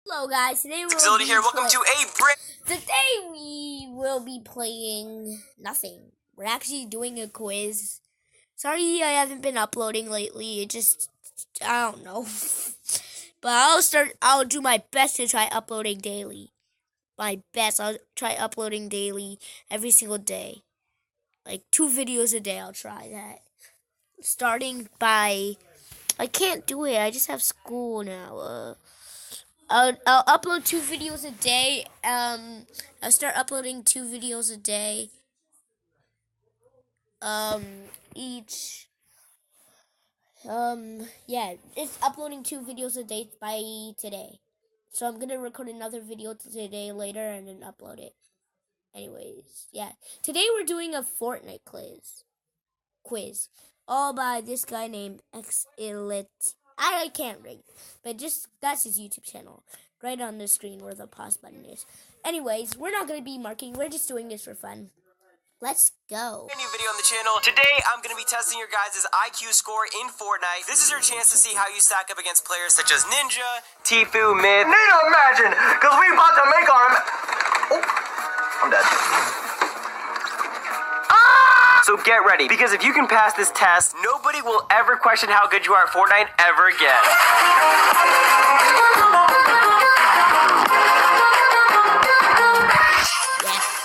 Hello guys, today we will be playing nothing. We're actually doing a quiz. Sorry I haven't been uploading lately. I don't know. But I'll do my best to try uploading daily. My best. I'll try uploading daily every single day. Like 2 videos a day, I'll try that. I can't do it. I just have school now. I'll upload 2 videos a day. I'll start uploading 2 videos a day. Each. Yeah, it's uploading 2 videos a day by today. So I'm gonna record another video today later and then upload it. Anyways, yeah. Today we're doing a Fortnite quiz. All by this guy named X-Elite. I can't read, but that's his YouTube channel. Right on the screen where the pause button is. Anyways, we're not going to be marking. We're just doing this for fun. Let's go. A new video on the channel. Today, I'm going to be testing your guys' IQ score in Fortnite. This is your chance to see how you stack up against players such as Ninja, Tfue, Myth. Need to imagine, because we about to make our... Oh, I'm dead. So get ready, because if you can pass this test, nobody will ever question how good you are at Fortnite ever again.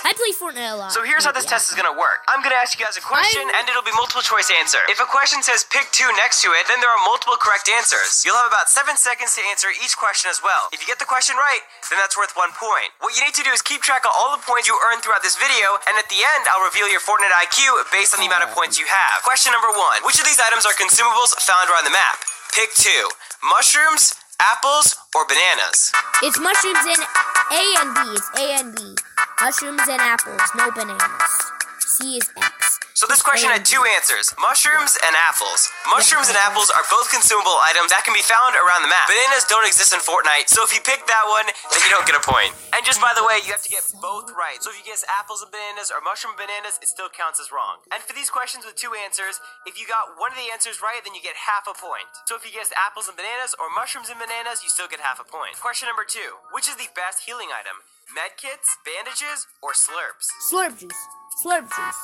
I play Fortnite a lot. So here's how this test is going to work. I'm going to ask you guys a question, and it'll be multiple choice answer. If a question says pick 2 next to it, then there are multiple correct answers. You'll have about 7 seconds to answer each question as well. If you get the question right, then that's worth 1 point. What you need to do is keep track of all the points you earned throughout this video, and at the end, I'll reveal your Fortnite IQ based on the amount of points you have. Question number 1. Which of these items are consumables found around the map? Pick 2. Mushrooms, apples, or bananas? It's mushrooms and A and B. It's A and B. Mushrooms and apples, no bananas. C is X. So this question had 2 answers, mushrooms and apples. Mushrooms and apples are both consumable items that can be found around the map. Bananas don't exist in Fortnite, so if you pick that one, then you don't get a point. And just by the way, you have to get both right. So if you guess apples and bananas or mushroom bananas, it still counts as wrong. And for these questions with 2 answers, if you got one of the answers right, then you get half a point. So if you guessed apples and bananas or mushrooms and bananas, you still get half a point. Question number 2. Which is the best healing item? Medkits, bandages, or slurps? Slurp juice. Slurp juice.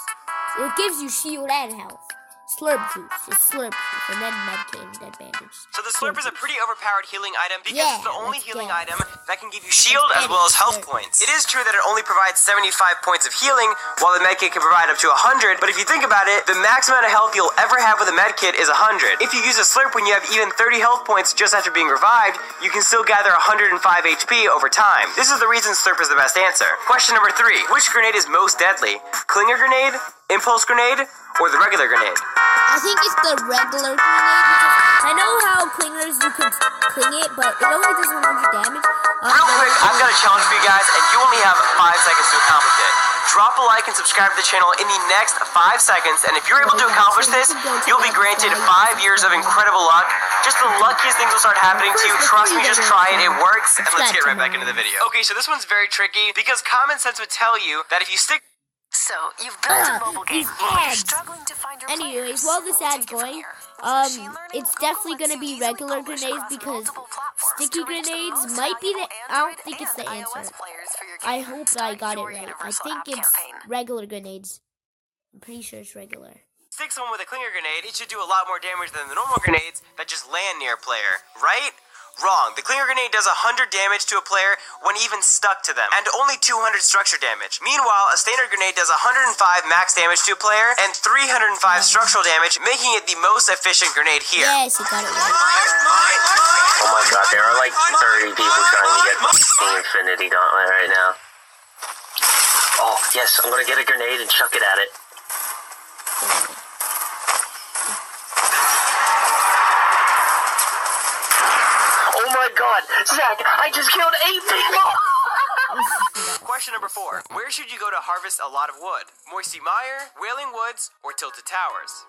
It gives you shield and health. Slurp juice. It's slurp juice. And then medkit and then bandage. So the slurp is a pretty overpowered healing item because it's the only healing item that can give you shield as well as health points. It is true that it only provides 75 points of healing, while the medkit can provide up to 100, but if you think about it, the max amount of health you'll ever have with a medkit is 100. If you use a slurp when you have even 30 health points just after being revived, you can still gather 105 HP over time. This is the reason slurp is the best answer. Question number 3. Which grenade is most deadly? Clinger grenade, impulse grenade, or the regular grenade? I think it's the regular grenade because I know how clingers you could cling it, but it only does 100 damage. Real quick, I've got a challenge for you guys, and you only have 5 seconds to accomplish it. Drop a like and subscribe to the channel in the next 5 seconds, and if you're able to accomplish this, you'll be granted 5 years of incredible luck. Just the luckiest things will start happening to you. Trust me, just try it. It works. And let's get right back into the video. Okay, so this one's very tricky because common sense would tell you that if you stick... So, you've built a mobile game, but you're ads. struggling to find your Anyways, players. while this We'll ad's take it from going, here. it's definitely gonna be regular grenades because sticky grenades might be the. I don't think it's the answer. I hope I got it right. I think it's regular grenades. I'm pretty sure it's regular. Stick someone with a clinger grenade, it should do a lot more damage than the normal grenades that just land near a player, right? Wrong. The clinger grenade does 100 damage to a player when even stuck to them, and only 200 structure damage. Meanwhile, a standard grenade does 105 max damage to a player and 305 structural damage, making it the most efficient grenade here. Yes, you got it right. Oh my god, there are like 30 people trying to get the Infinity Gauntlet right now. Oh, yes, I'm gonna get a grenade and chuck it at it. Oh my god, Zach, I just killed 8 people! Question number 4. Where should you go to harvest a lot of wood? Moisty Mire, Wailing Woods, or Tilted Towers?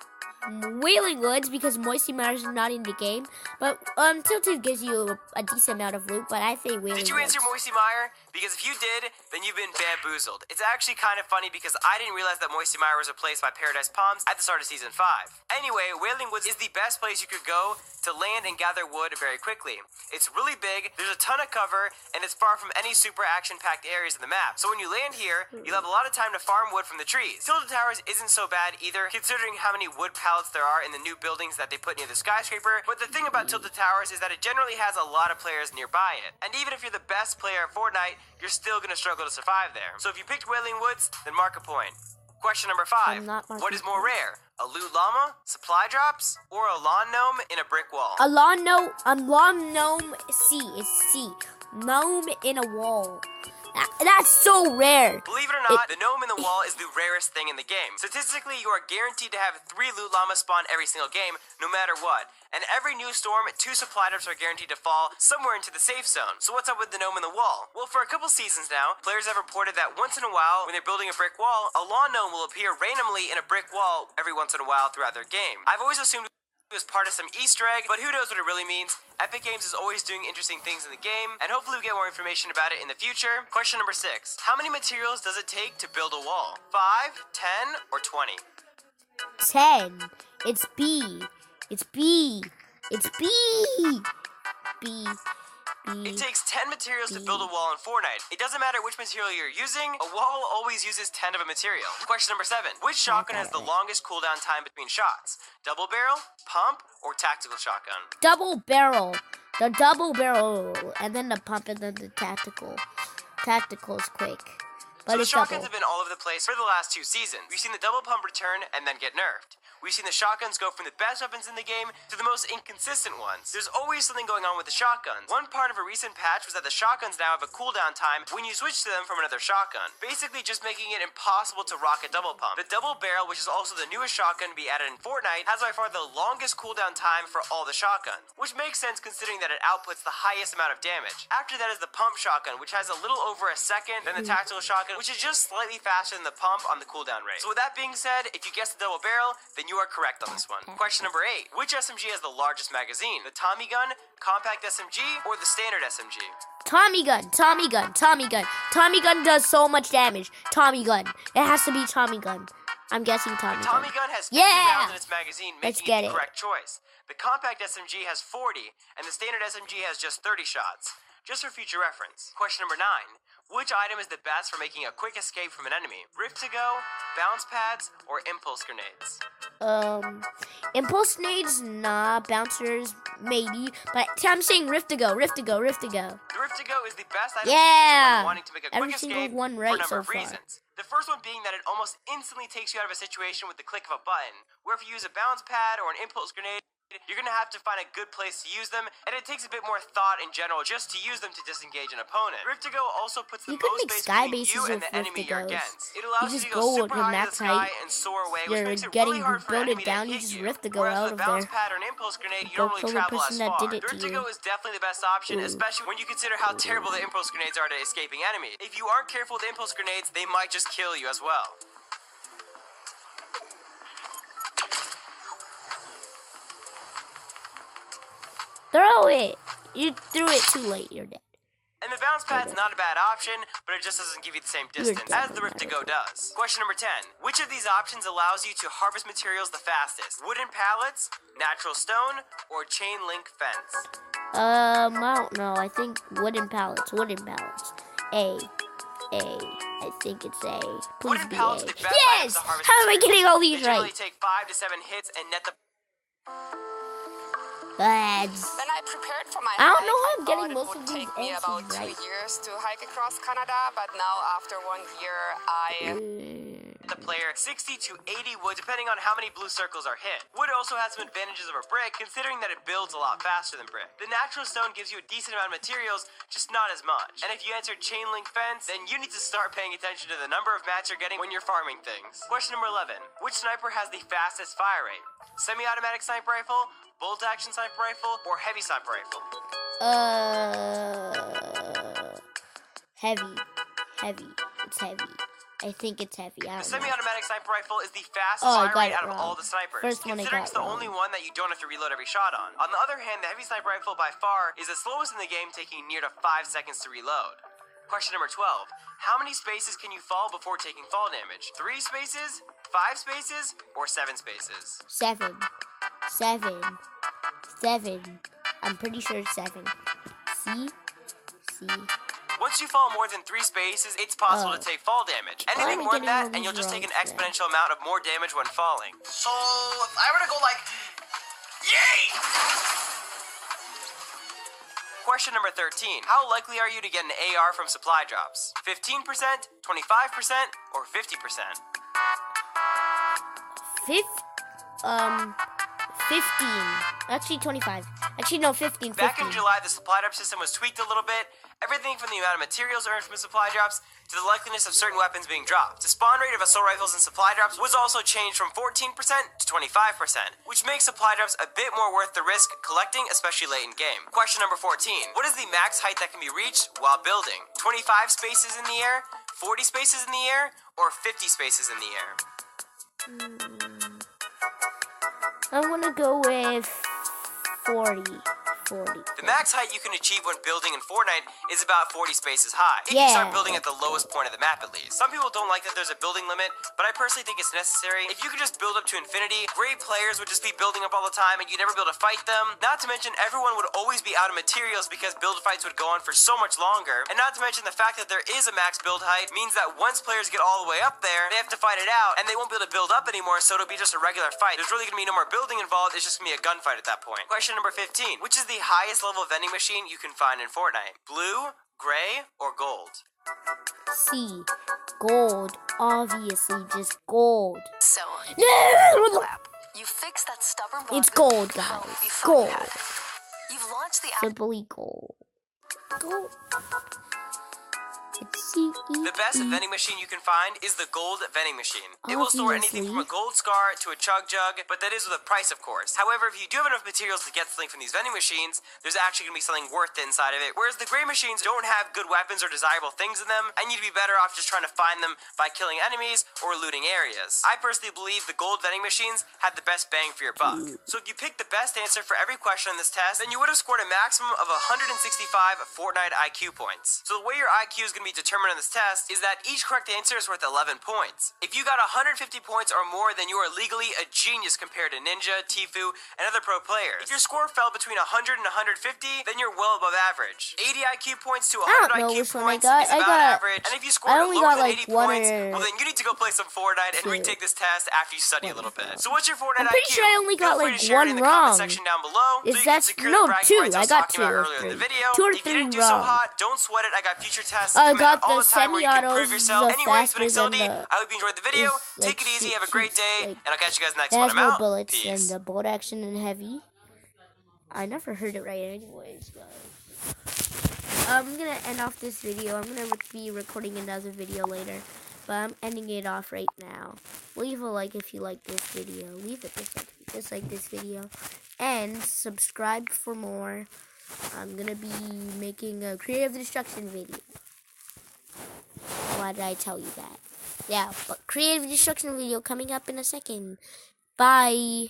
Wailing Woods because Moisty Mire is not in the game. But Tilted gives you a decent amount of loot. But I say Wailing Woods. Did you answer Moisty Mire? Because if you did, then you've been bamboozled. It's actually kind of funny because I didn't realize that Moisty Mire was replaced by Paradise Palms at the start of Season 5. Anyway, Wailing Woods is the best place you could go to land and gather wood very quickly. It's really big, there's a ton of cover, and it's far from any super action-packed areas in the map. So when you land here, you'll have a lot of time to farm wood from the trees. Tilted Towers isn't so bad either, considering how many wood pallets there are in the new buildings that they put near the skyscraper, but the thing about Tilted Towers is that it generally has a lot of players nearby it. And even if you're the best player at Fortnite, you're still gonna struggle to survive there. So if you picked Wailing Woods, then mark a point. Question number 5. What is more rare? A loot llama, supply drops, or a lawn gnome in a brick wall? A lawn gnome C is C. Gnome in a wall. That's so rare. Believe it or not, the gnome in the wall is the rarest thing in the game. Statistically, you are guaranteed to have 3 loot llamas spawn every single game, no matter what. And every new storm, 2 supply drops are guaranteed to fall somewhere into the safe zone. So what's up with the gnome in the wall? Well, for a couple seasons now, players have reported that once in a while, when they're building a brick wall, a lawn gnome will appear randomly in a brick wall every once in a while throughout their game. I've always assumed it was part of some Easter egg, but who knows what it really means. Epic Games is always doing interesting things in the game, and hopefully we get more information about it in the future. Question number 6. How many materials does it take to build a wall? 5, 10, or 20? 10. It's B. It's B. It's B. B. It takes 10 materials to build a wall in Fortnite. It doesn't matter which material you're using, a wall always uses 10 of a material. Question number 7. Which shotgun has the longest cooldown time between shots? Double barrel, pump, or tactical shotgun? Double barrel. The double barrel, and then the pump, and then the tactical. Tactical is quick. But So the it's shotguns double. have been all over the place for the last 2 seasons. We've seen the double pump return and then get nerfed. We've seen the shotguns go from the best weapons in the game to the most inconsistent ones. There's always something going on with the shotguns. One part of a recent patch was that the shotguns now have a cooldown time when you switch to them from another shotgun, basically just making it impossible to rock a double pump. The double barrel, which is also the newest shotgun to be added in Fortnite, has by far the longest cooldown time for all the shotguns, which makes sense considering that it outputs the highest amount of damage. After that is the pump shotgun, which has a little over a second, then the tactical shotgun, which is just slightly faster than the pump on the cooldown rate. So with that being said, if you guessed the double barrel, then you are correct on this one. Question number 8. Which SMG has the largest magazine? The Tommy gun, compact SMG, or the standard SMG? Tommy gun. Tommy gun. Tommy gun. Tommy gun does so much damage. Tommy gun. It has to be Tommy gun. I'm guessing Tommy Tommy gun. gun has 50 Yeah! rounds in its magazine, Let's making get it the it. correct choice. The compact SMG has 40, and the standard SMG has just 30 shots. Just for future reference. Question number 9. Which item is the best for making a quick escape from an enemy? Rift to go, bounce pads, or impulse grenades? Impulse nades, nah. Bouncers, maybe. But I'm saying Rift to go. Rift to go. Rift to go. The Rift to go is the best item Yeah! when wanting to make a quick Every single escape one for right a number so of far. reasons. The first one being that it almost instantly takes you out of a situation with the click of a button, where if you use a bounce pad or an impulse grenade, you're gonna have to find a good place to use them, and it takes a bit more thought in general just to use them to disengage an opponent. Rift to go also puts the You could most make space sky between you bases and with the enemy you're Rift-to-goes. against. It allows You you just to go go super with high in the max sky height. and soar away, which You're makes it getting really hard for an built it enemy down, to you hit just you. Rift-to-go Whereas out with of bounce there. pad or an impulse grenade, you Go don't really kill the travel as person that far. did it to Rift to go you. is definitely the best option, especially when you consider how terrible the impulse grenades are to escaping enemies. If you aren't careful with the impulse grenades, they might just kill you as well. Throw it. You threw it too late. You're dead. And the bounce pad's not a bad option, but it just doesn't give you the same distance dead as the no Rift to matter go does. Question number 10. Which of these options allows you to harvest materials the fastest? Wooden pallets, natural stone, or chain link fence? I don't know. I think wooden pallets. Wooden pallets. A. I think it's A. Please Wooden be pallets A. are the best items Yes! to harvest How am I materials. getting all They these generally right? take 5 to 7 hits and net the Lads. When I prepared for my I don't hike, know how I'm I getting thought most it of would these take me answers about 2 right. years to hike across Canada, but now after 1 year, the player 60 to 80 wood, depending on how many blue circles are hit. Wood also has some advantages over brick, considering that it builds a lot faster than brick. The natural stone gives you a decent amount of materials, just not as much. And if you answered chain link fence, then you need to start paying attention to the number of mats you're getting when you're farming things. Question number 11. Which sniper has the fastest fire rate? Semi-automatic sniper rifle, bolt action sniper rifle, or heavy sniper rifle? Heavy. It's heavy. I think it's heavy. I The don't know. semi-automatic sniper rifle is the fastest Oh, I fire got rate it out of wrong. all the snipers, First one I considering got it's the wrong. only one that you don't have to reload every shot on. On the other hand, the heavy sniper rifle by far is the slowest in the game, taking near to 5 seconds to reload. Question number 12. How many spaces can you fall before taking fall damage? 3 spaces, 5 spaces, or 7 spaces? 7. I'm pretty sure it's 7. See? Once you fall more than 3 spaces, it's possible to take fall damage. Anything I'm more than getting all that, and you'll these just take an wrong. exponential amount of more damage when falling. So, if I were to go like, yay! Question number 13. How likely are you to get an AR from supply drops? 15%, 25%, or 50%? 15. Actually, 25. Actually, no, 15. Back in July, the supply drop system was tweaked a little bit. Everything from the amount of materials earned from supply drops to the likeliness of certain weapons being dropped. The spawn rate of assault rifles and supply drops was also changed from 14% to 25%, which makes supply drops a bit more worth the risk collecting, especially late in game. Question number 14. What is the max height that can be reached while building? 25 spaces in the air, 40 spaces in the air, or 50 spaces in the air? I'm gonna go with 40. The max height you can achieve when building in Fortnite is about 40 spaces high. If you start building at the lowest point of the map, at least. Some people don't like that there's a building limit, but I personally think it's necessary. If you could just build up to infinity, great players would just be building up all the time and you'd never be able to fight them. Not to mention, everyone would always be out of materials because build fights would go on for so much longer. And not to mention the fact that there is a max build height means that once players get all the way up there, they have to fight it out and they won't be able to build up anymore, so it'll be just a regular fight. There's really gonna be no more building involved, it's just gonna be a gunfight at that point. Question number 15. Which is the highest level vending machine you can find in Fortnite? Blue, gray, or gold? C. Gold. Obviously, just gold. So, No! clap. You fixed that stubborn bug. It's gold, Well, guys. before you Gold. had it. You've launched the app. Simply gold. Gold. It's C-E-E. The best vending machine you can find is the gold vending machine. It will store anything from a gold scar to a chug jug, but that is with a price, of course. However, if you do have enough materials to get something from these vending machines, there's actually going to be something worth it inside of it. Whereas the gray machines don't have good weapons or desirable things in them, and you'd be better off just trying to find them by killing enemies or looting areas. I personally believe the gold vending machines had the best bang for your buck. So if you picked the best answer for every question on this test, then you would have scored a maximum of 165 Fortnite IQ points. So the way your IQ is going to be determined on this test is that each correct answer is worth 11 points. If you got 150 points or more, then you are legally a genius compared to Ninja, Tfue, and other pro players. If your score fell between 100 and 150, then you're well above average. 80 IQ points to 100 IQ points is about average. And if you scored lower than 80 points, well then you need to go play some Fortnite and retake this test after you study a little bit. So what's your Fortnite IQ? I'm pretty sure I only got like Feel free to share it in one the comment wrong. section down below. Is so you that can secure no the bragging 2? rights I was got talking 2 about or earlier in 3. the video. 2 or If you 3 didn't do so wrong. hot, don't sweat it. I got future tests I coming got out all the the time where you can semi-autos prove yourself. the Anyways, but faster Exility, than the- I hope you enjoyed the video. is, Take like, it easy, have a shoots, great day, like, and I'll catch you guys next It one. has I'm more out. bullets Peace. than the bolt action and heavy. I never heard it right anyways, guys. I'm gonna end off this video. I'm gonna be recording another video later, but I'm ending it off right now. Leave a like if you like this video. Leave a dislike this video. And subscribe for more. I'm gonna be making a creative destruction video. Why did I tell you that? Yeah, but creative destruction video coming up in a second. Bye.